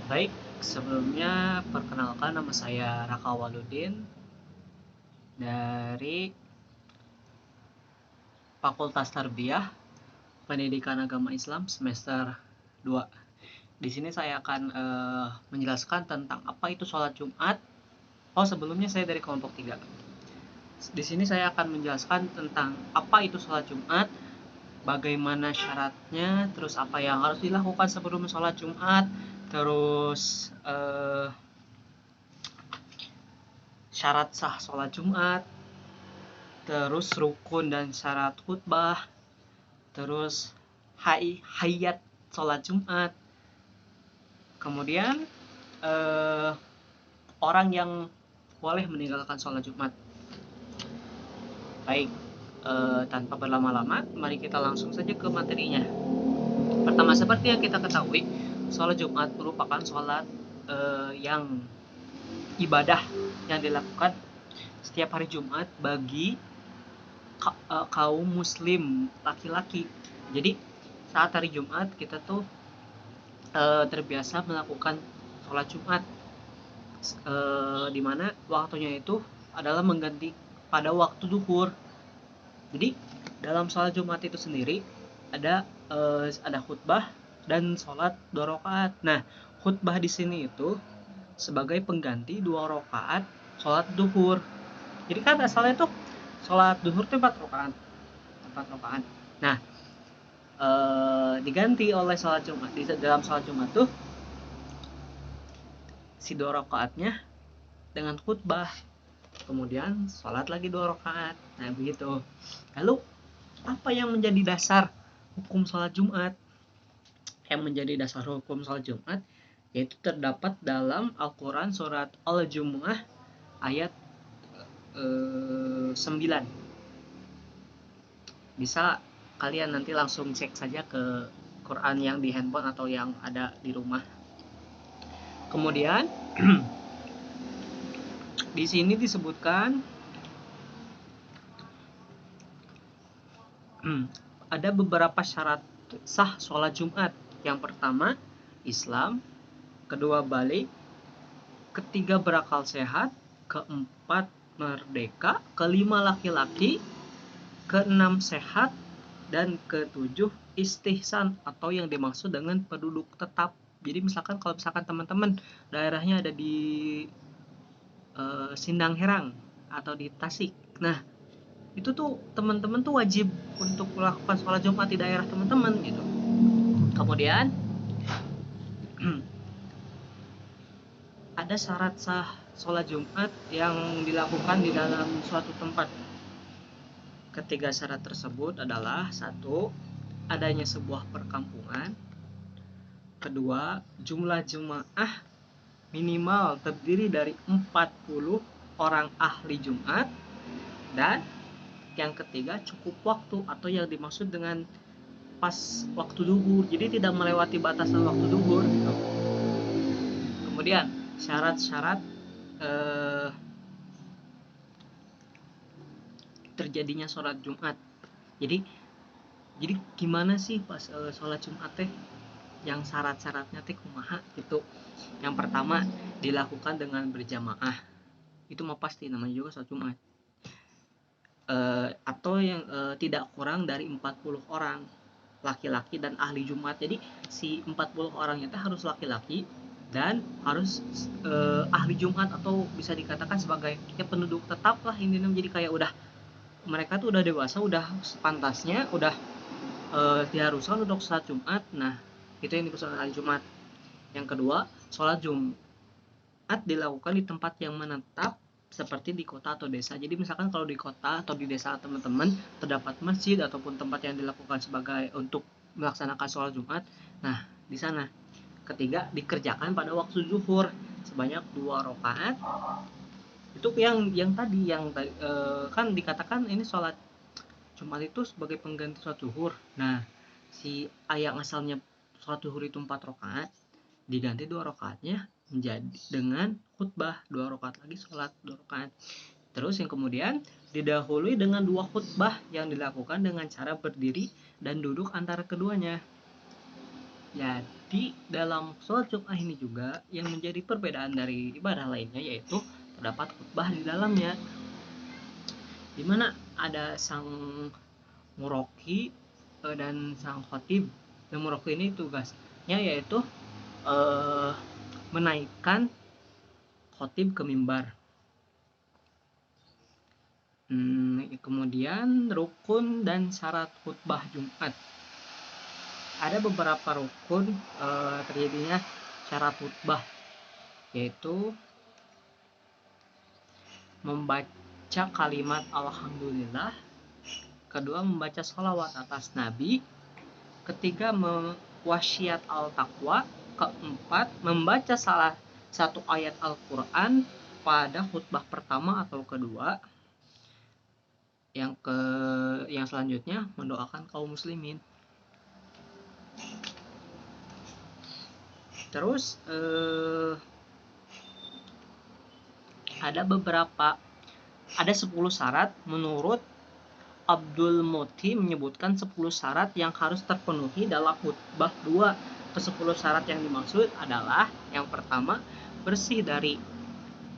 Baik, sebelumnya perkenalkan, nama saya Raka Waludin dari Fakultas Tarbiyah Pendidikan Agama Islam semester 2. Di sini saya akan menjelaskan tentang apa itu sholat Jumat. Oh, sebelumnya saya dari kelompok 3. Di sini saya akan menjelaskan tentang apa itu sholat Jumat, bagaimana syaratnya, terus apa yang harus dilakukan sebelum sholat Jumat, terus syarat sah sholat Jumat, terus rukun dan syarat khutbah, terus hayat sholat Jumat, kemudian eh, orang yang boleh meninggalkan sholat Jumat. Baik, tanpa berlama-lama, mari kita langsung saja ke materinya. Pertama, seperti yang kita ketahui, sholat Jumat merupakan sholat yang ibadah yang dilakukan setiap hari Jumat bagi kaum muslim laki-laki. Jadi saat hari Jumat kita tuh terbiasa melakukan sholat Jumat, dimana waktunya itu adalah mengganti pada waktu duhur. Jadi dalam sholat Jumat itu sendiri ada khutbah dan sholat 2 rakaat. Nah, khutbah di sini itu sebagai pengganti 2 rakaat sholat duhur. Jadi kan asalnya tuh sholat duhur itu 4 rakaat. 4 rakaat. Nah, diganti oleh sholat Jumat. Di dalam sholat Jumat tuh si 2 rakaatnya dengan khutbah, kemudian sholat lagi 2 rakaat. Nah, begitu. Lalu apa yang menjadi dasar hukum sholat Jumat? Yang menjadi dasar hukum sholat Jumat yaitu terdapat dalam Al-Quran surat Al-Jumu'ah ayat 9. Bisa kalian nanti langsung cek saja ke Quran yang di handphone atau yang ada di rumah. Kemudian di sini disebutkan ada beberapa syarat sah sholat Jumat. Yang pertama, Islam. Kedua, balik. Ketiga, berakal sehat. Keempat, merdeka. Kelima, laki-laki. Keenam, sehat. Dan ketujuh, istihsan atau yang dimaksud dengan penduduk tetap. Jadi misalkan kalau misalkan teman-teman daerahnya ada di Sindang Herang atau di Tasik. Nah, itu tuh teman-teman tuh wajib untuk melakukan sholat Jumat di daerah teman-teman gitu. Kemudian ada syarat sah sholat Jumat yang dilakukan di dalam suatu tempat. Ketiga syarat tersebut adalah: satu, adanya sebuah perkampungan. Kedua, jumlah jemaah minimal terdiri dari 40 orang ahli Jumat. Dan yang ketiga, cukup waktu atau yang dimaksud dengan pas waktu duhur, jadi tidak melewati batasan waktu duhur. Kemudian syarat-syarat terjadinya sholat Jumat. Jadi gimana sih pas sholat Jumat teh, yang syarat-syaratnya teh kumaha gitu. Yang pertama, dilakukan dengan berjamaah. Itu mah pasti namanya juga sholat Jumat. Atau yang tidak kurang dari 40 orang laki-laki dan ahli Jumat. Jadi si 40 orang itu harus laki-laki dan harus ahli Jumat, atau bisa dikatakan sebagai ya penduduk tetap lah intinya. Jadi kayak udah mereka tuh udah dewasa, udah sepantasnya, udah diharuskan untuk sholat Jumat. Nah, itu yang dimaksud ahli Jumat. Yang kedua, sholat Jumat dilakukan di tempat yang menetap seperti di kota atau desa. Jadi misalkan kalau di kota atau di desa teman-teman terdapat masjid ataupun tempat yang dilakukan sebagai untuk melaksanakan sholat Jumat, nah di sana. Ketiga, dikerjakan pada waktu zuhur sebanyak 2 rakaat. Itu yang tadi kan dikatakan ini sholat Jumat itu sebagai pengganti sholat zuhur. Nah, si ayat asalnya sholat zuhur itu 4 rakaat, diganti 2 rakaatnya menjadi dengan khutbah 2 rakaat lagi, sholat 2 rakaat. Terus yang kemudian didahului dengan 2 khutbah yang dilakukan dengan cara berdiri dan duduk antara keduanya. Jadi dalam sholat Jumat ini juga yang menjadi perbedaan dari ibadah lainnya yaitu terdapat khutbah di dalamnya, di mana ada sang muroki dan sang khotib. Yang muroki ini tugasnya yaitu menaikkan khotib ke mimbar. Kemudian rukun dan syarat khutbah Jumat. Ada beberapa rukun terjadinya syarat khutbah, yaitu membaca kalimat alhamdulillah, kedua membaca sholawat atas nabi, ketiga wasiat al-taqwa, keempat membaca salah satu ayat Al-Quran pada khutbah pertama atau kedua, yang selanjutnya mendoakan kaum muslimin. Terus ada 10 syarat. Menurut Abdul Muti menyebutkan 10 syarat yang harus terpenuhi dalam khutbah 2. Ke-10 syarat yang dimaksud adalah yang pertama, bersih dari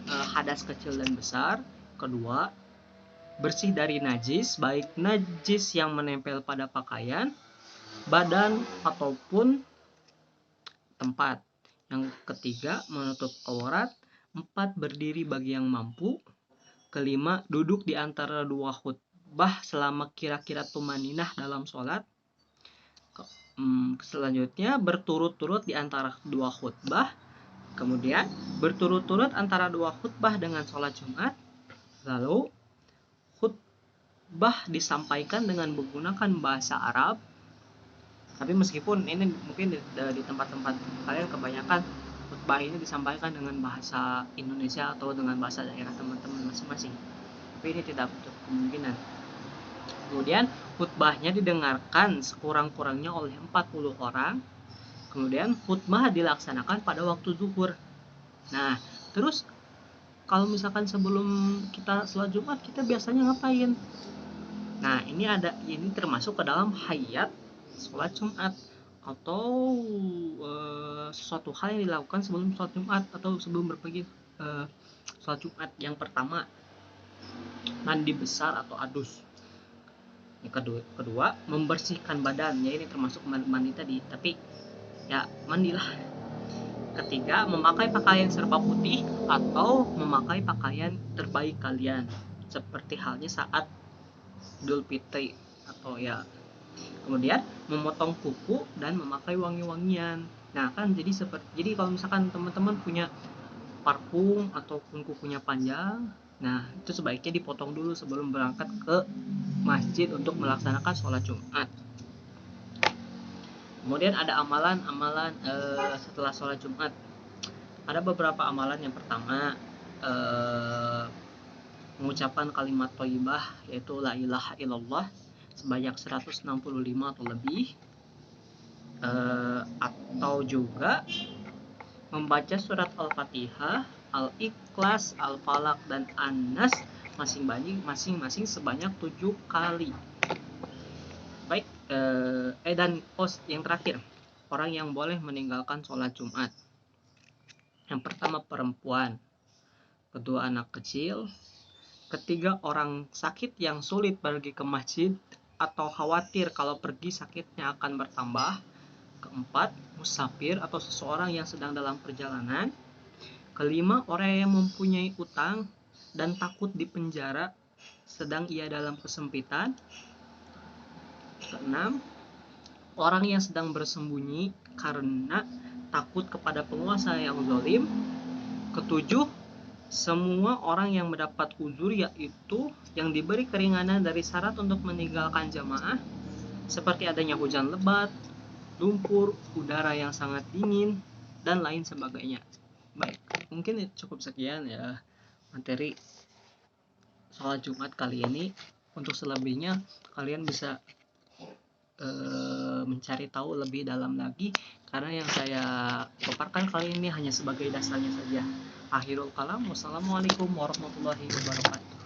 hadas kecil dan besar. Kedua, bersih dari najis, baik najis yang menempel pada pakaian, badan ataupun tempat. Yang ketiga, menutup aurat. 4, berdiri bagi yang mampu. Kelima, duduk di antara dua khutbah selama kira-kira tumaninah dalam sholat. Selanjutnya, berturut-turut di antara dua khutbah. Kemudian, berturut-turut antara dua khutbah dengan sholat Jumat. Lalu, khutbah disampaikan dengan menggunakan bahasa Arab. Tapi meskipun ini mungkin di tempat-tempat kalian kebanyakan khutbah ini disampaikan dengan bahasa Indonesia atau dengan bahasa daerah teman-teman masing-masing, tapi ini tidak untuk kemungkinan. Kemudian khutbahnya didengarkan sekurang-kurangnya oleh 40 orang. Kemudian khutbah dilaksanakan pada waktu zuhur. Nah, terus kalau misalkan sebelum kita sholat Jumat kita biasanya ngapain? Nah, ini termasuk ke dalam hayat sholat Jumat atau sesuatu hal yang dilakukan sebelum sholat Jumat atau sebelum berpergi sholat Jumat. Yang pertama, mandi besar atau adus. Yang kedua, membersihkan badan. Ya, ini termasuk mandi tadi, tapi ya mandilah. Ketiga, memakai pakaian serba putih atau memakai pakaian terbaik kalian, seperti halnya saat Idul Fitri atau ya. Kemudian memotong kuku dan memakai wangi-wangian. Nah, kan jadi kalau misalkan teman-teman punya parfum ataupun kukunya panjang, nah itu sebaiknya dipotong dulu sebelum berangkat ke masjid untuk melaksanakan sholat Jumat. Kemudian ada amalan-amalan setelah sholat Jumat. Ada beberapa amalan. Yang pertama, mengucapkan kalimat thayyibah, yaitu la ilaha illallah sebanyak 165 atau lebih, atau juga membaca surat Al-Fatihah, Al-Ikhlas, Al-Falaq, dan An-Nas masing-masing sebanyak 7 kali. Baik, dan yang terakhir, orang yang boleh meninggalkan sholat Jumat. Yang pertama, perempuan. Kedua, anak kecil. Ketiga, orang sakit yang sulit pergi ke masjid atau khawatir kalau pergi sakitnya akan bertambah. Keempat, musafir atau seseorang yang sedang dalam perjalanan. Kelima, orang yang mempunyai utang dan takut dipenjara sedang ia dalam kesempitan. Keenam, orang yang sedang bersembunyi karena takut kepada penguasa yang zalim. Ketujuh, semua orang yang mendapat uzur, yaitu yang diberi keringanan dari syarat untuk meninggalkan jamaah, seperti adanya hujan lebat, lumpur, udara yang sangat dingin, dan lain sebagainya. Baik, mungkin cukup sekian ya materi sholat Jumat kali ini. Untuk selebihnya kalian bisa mencari tahu lebih dalam lagi, karena yang saya paparkan kali ini hanya sebagai dasarnya saja. Akhirul kalam, wassalamualaikum warahmatullahi wabarakatuh.